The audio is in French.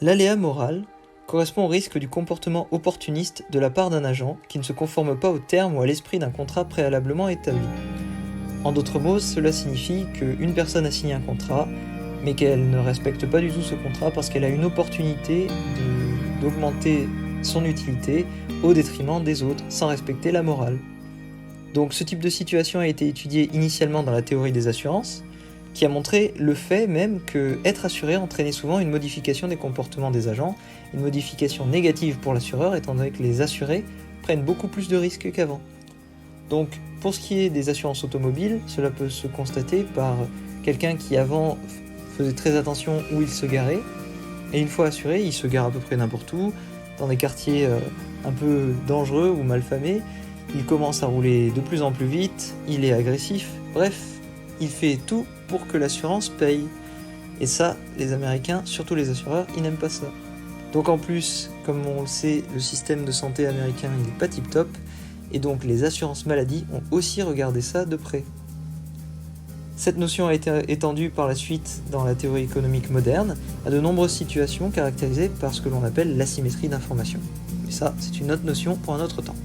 L'aléa moral correspond au risque du comportement opportuniste de la part d'un agent qui ne se conforme pas aux termes ou à l'esprit d'un contrat préalablement établi. En d'autres mots, cela signifie qu'une personne a signé un contrat, mais qu'elle ne respecte pas du tout ce contrat parce qu'elle a une opportunité d'augmenter son utilité au détriment des autres, sans respecter la morale. Donc ce type de situation a été étudié initialement dans la théorie des assurances, qui a montré le fait même que être assuré entraînait souvent une modification des comportements des agents, une modification négative pour l'assureur étant donné que les assurés prennent beaucoup plus de risques qu'avant. Donc pour ce qui est des assurances automobiles, cela peut se constater par quelqu'un qui avant faisait très attention où il se garait, et une fois assuré, il se gare à peu près n'importe où, dans des quartiers un peu dangereux ou malfamés, il commence à rouler de plus en plus vite, il est agressif, bref, il fait tout pour que l'assurance paye. Et ça, les Américains, surtout les assureurs, ils n'aiment pas ça. Donc en plus, comme on le sait, le système de santé américain il n'est pas tip top, et donc les assurances maladie ont aussi regardé ça de près. Cette notion a été étendue par la suite dans la théorie économique moderne à de nombreuses situations caractérisées par ce que l'on appelle l'asymétrie d'information. Mais ça, c'est une autre notion pour un autre temps.